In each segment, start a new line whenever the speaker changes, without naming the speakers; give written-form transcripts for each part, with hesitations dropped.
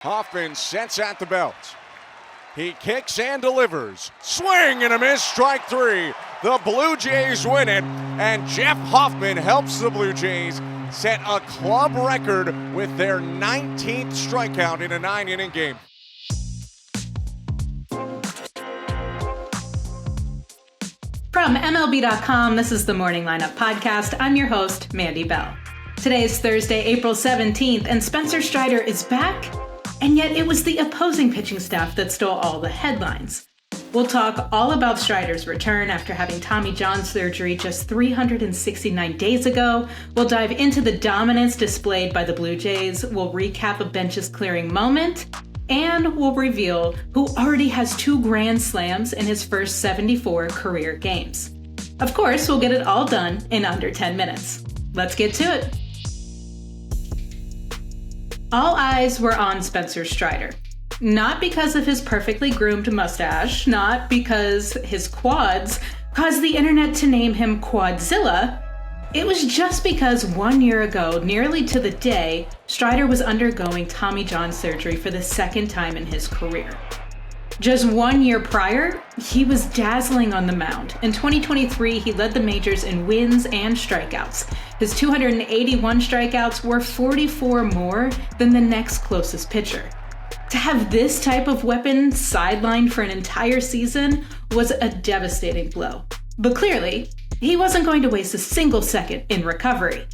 Hoffman sets at the belt. He kicks and delivers. Swing and a miss, strike three. The Blue Jays win it, and Jeff Hoffman helps the Blue Jays set a club record with their 19th strikeout in a 9-inning game.
From MLB.com, this is the Morning Lineup Podcast. I'm your host, Mandy Bell. Today is Thursday, April 17th, and Spencer Strider is back, and yet it was the opposing pitching staff that stole all the headlines. We'll talk all about Strider's return after having Tommy John surgery just 369 days ago. We'll dive into the dominance displayed by the Blue Jays. We'll recap a benches clearing moment. And we'll reveal who already has 2 grand slams in his first 74 career games. Of course, we'll get it all done in under 10 minutes. Let's get to it. All eyes were on Spencer Strider. Not because of his perfectly groomed mustache, not because his quads caused the internet to name him Quadzilla. It was just because 1 year ago, nearly to the day, Strider was undergoing Tommy John surgery for the second time in his career. Just 1 year prior, he was dazzling on the mound. In 2023, he led the majors in wins and strikeouts. His 281 strikeouts were 44 more than the next closest pitcher. To have this type of weapon sidelined for an entire season was a devastating blow. But clearly, he wasn't going to waste a single second in recovery.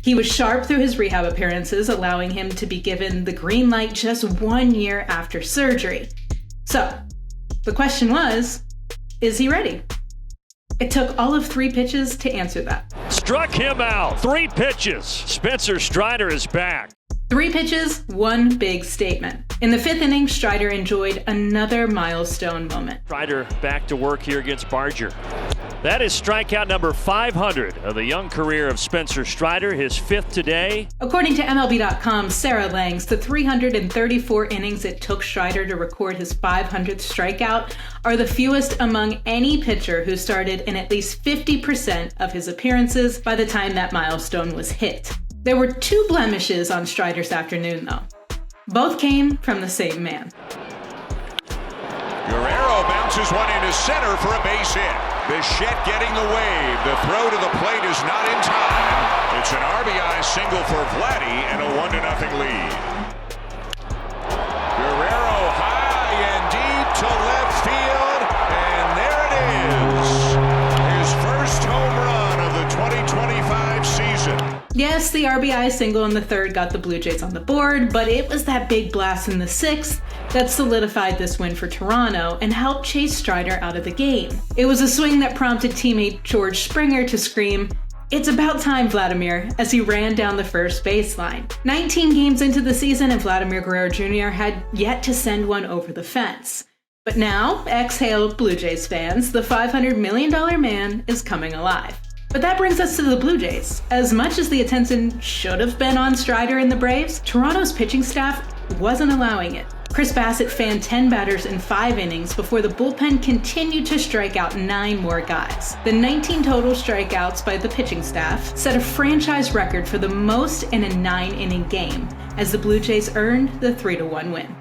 He was sharp through his rehab appearances, allowing him to be given the green light just 1 year after surgery. So, the question was, is he ready? It took all of 3 pitches to answer that.
Struck him out. 3 pitches. Spencer Strider is back.
3 pitches, 1 big statement. In the 5th inning, Strider enjoyed another milestone moment.
Strider back to work here against Barger. That is strikeout number 500 of the young career of Spencer Strider, his 5th today.
According to MLB.com's Sarah Langs, the 334 innings it took Strider to record his 500th strikeout are the fewest among any pitcher who started in at least 50% of his appearances by the time that milestone was hit. There were 2 blemishes on Strider's afternoon, though. Both came from the same man.
Guerrero bounces one into center for a base hit. Bichette getting the wave. The throw to the plate is not in time. It's an RBI single for Vladdy and a 1-0 lead. Guerrero high and deep to left field, and there it is. His first home run of the 2025 season.
Yes, the RBI single in the 3rd got the Blue Jays on the board, but it was that big blast in the 6th that solidified this win for Toronto and helped chase Strider out of the game. It was a swing that prompted teammate George Springer to scream, "It's about time, Vladimir," as he ran down the first baseline. 19 games into the season, and Vladimir Guerrero Jr. had yet to send one over the fence. But now, exhale Blue Jays fans, the $500 million man is coming alive. But that brings us to the Blue Jays. As much as the attention should have been on Strider and the Braves, Toronto's pitching staff wasn't allowing it. Chris Bassett fanned 10 batters in 5 innings before the bullpen continued to strike out 9 more guys. The 19 total strikeouts by the pitching staff set a franchise record for the most in a 9-inning game, as the Blue Jays earned the 3-1 win.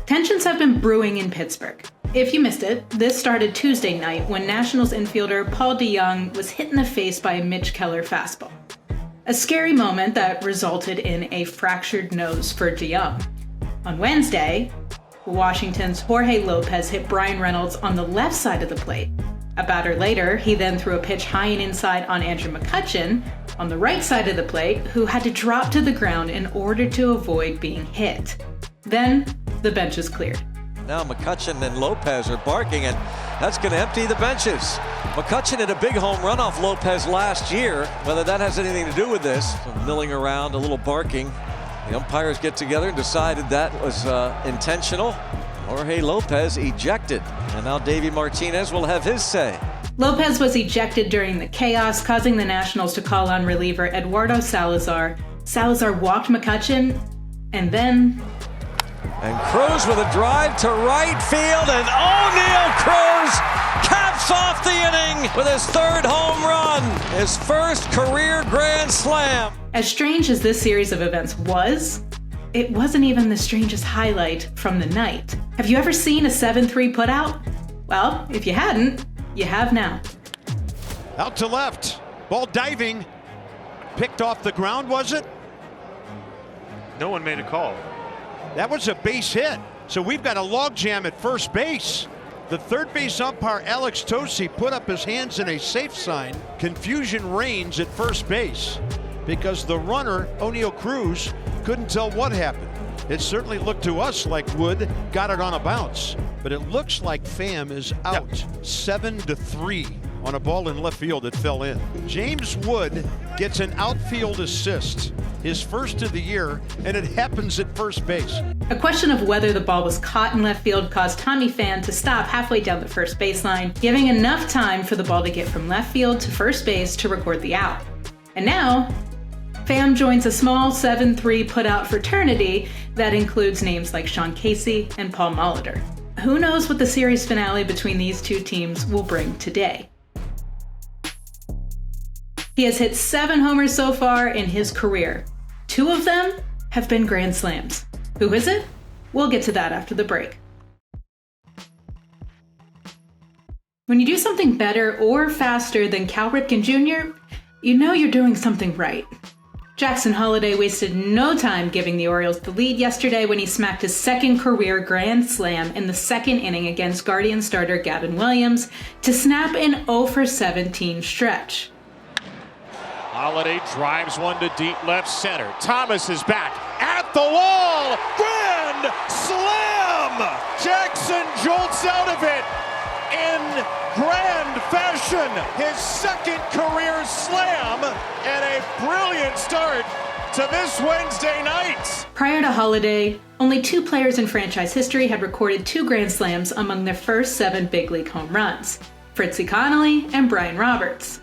Tensions have been brewing in Pittsburgh. If you missed it, this started Tuesday night when Nationals infielder Paul DeJong was hit in the face by a Mitch Keller fastball. A scary moment that resulted in a fractured nose for DeJong. On Wednesday, Washington's Jorge Lopez hit Brian Reynolds on the left side of the plate. A batter later, he then threw a pitch high and inside on Andrew McCutchen on the right side of the plate, who had to drop to the ground in order to avoid being hit. Then, the benches cleared.
Now McCutchen and Lopez are barking, and that's going to empty the benches. McCutchen had a big home run off Lopez last year. Whether that has anything to do with this, milling around, a little barking. The umpires get together and decided that was intentional. Jorge Lopez ejected, and now Davey Martinez will have his say.
Lopez was ejected during the chaos, causing the Nationals to call on reliever Eduardo Salazar. Salazar walked McCutchen, and then...
And Cruz with a drive to right field, and Oneil Cruz caps off the inning with his 3rd home run, his first career grand slam.
As strange as this series of events was, it wasn't even the strangest highlight from the night. Have you ever seen a 7-3 putout? Well, if you hadn't, you have now.
Out to left, ball diving, picked off the ground, was it?
No one made a call.
That was a base hit. So we've got a logjam at first base. The third base umpire, Alex Tosi, put up his hands in a safe sign. Confusion reigns at first base because the runner, Oneil Cruz, couldn't tell what happened. It certainly looked to us like Wood got it on a bounce, but it looks like Pham is out 7-3 on a ball in left field that fell in. James Wood gets an outfield assist, his first of the year, and it happens at first base.
A question of whether the ball was caught in left field caused Tommy Pham to stop halfway down the first baseline, giving enough time for the ball to get from left field to first base to record the out. And now, Pham joins a small 7-3 putout fraternity that includes names like Sean Casey and Paul Molitor. Who knows what the series finale between these two teams will bring today? He has hit 7 homers so far in his career. 2 of them have been grand slams. Who is it? We'll get to that after the break. When you do something better or faster than Cal Ripken Jr., you know you're doing something right. Jackson Holliday wasted no time giving the Orioles the lead yesterday when he smacked his second career grand slam in the second inning against Guardian starter Gavin Williams to snap an 0-for-17 stretch.
Holliday drives one to deep left center. Thomas is back at the wall. Grand slam! Jackson jolts out of it in grand fashion. His second career slam and a brilliant start to this Wednesday night.
Prior to Holliday, only 2 players in franchise history had recorded 2 grand slams among their first 7 big league home runs: Fritzy Connolly and Brian Roberts.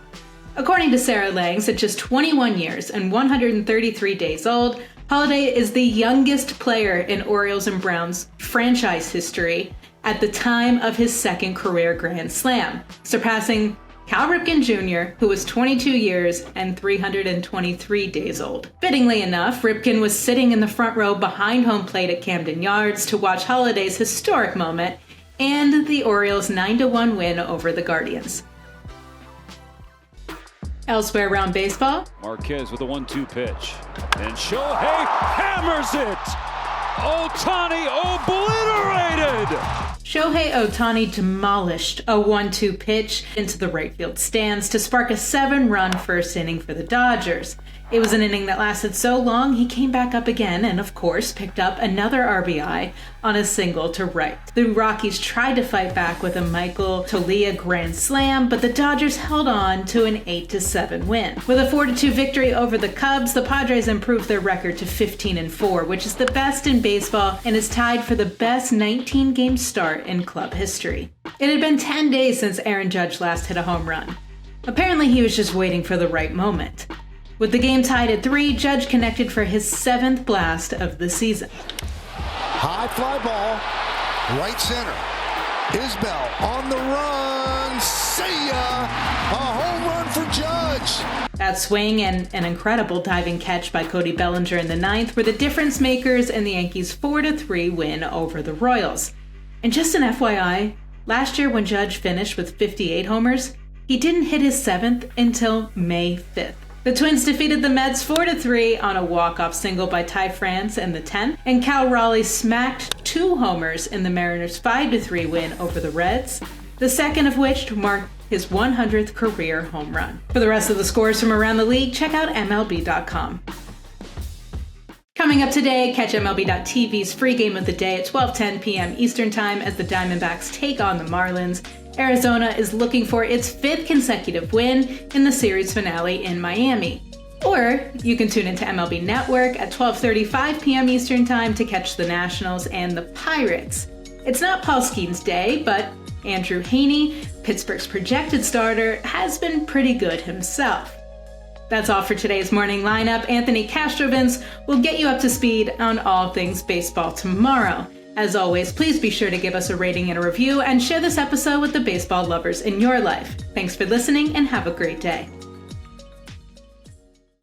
According to Sarah Langs, at just 21 years and 133 days old, Holliday is the youngest player in Orioles and Browns franchise history at the time of his second career grand slam, surpassing Cal Ripken Jr., who was 22 years and 323 days old. Fittingly enough, Ripken was sitting in the front row behind home plate at Camden Yards to watch Holliday's historic moment and the Orioles' 9-1 win over the Guardians. Elsewhere around baseball,
Marquez with a 1-2 pitch. And Shohei hammers it! Ohtani obliterated!
Shohei Ohtani demolished a 1-2 pitch into the right field stands to spark a 7-run first inning for the Dodgers. It was an inning that lasted so long he came back up again and, of course, picked up another RBI on a single to right. The Rockies tried to fight back with a Michael Toglia grand slam, but the Dodgers held on to an 8-7 win. With a 4-2 victory over the Cubs, the Padres improved their record to 15-4, which is the best in baseball and is tied for the best 19-game start in club history. It had been 10 days since Aaron Judge last hit a home run. Apparently, he was just waiting for the right moment. With the game tied at 3, Judge connected for his 7th blast of the season.
High fly ball, right center. Isbell on the run. See ya! A home run for Judge.
That swing and an incredible diving catch by Cody Bellinger in the 9th were the difference makers in the Yankees' 4-3 win over the Royals. And just an FYI, last year when Judge finished with 58 homers, he didn't hit his 7th until May 5th. The Twins defeated the Mets 4-3 on a walk-off single by Ty France in the 10th, and Cal Raleigh smacked 2 homers in the Mariners' 5-3 win over the Reds, the second of which marked his 100th career home run. For the rest of the scores from around the league, check out MLB.com. Coming up today, catch MLB.tv's free game of the day at 12:10 p.m. Eastern Time as the Diamondbacks take on the Marlins. Arizona is looking for its 5th consecutive win in the series finale in Miami. Or you can tune into MLB Network at 12:35 p.m. Eastern Time to catch the Nationals and the Pirates. It's not Paul Skeens Day, but Andrew Heaney, Pittsburgh's projected starter, has been pretty good himself. That's all for today's morning lineup. Anthony Castrovins will get you up to speed on all things baseball tomorrow. As always, please be sure to give us a rating and a review and share this episode with the baseball lovers in your life. Thanks for listening and have a great day.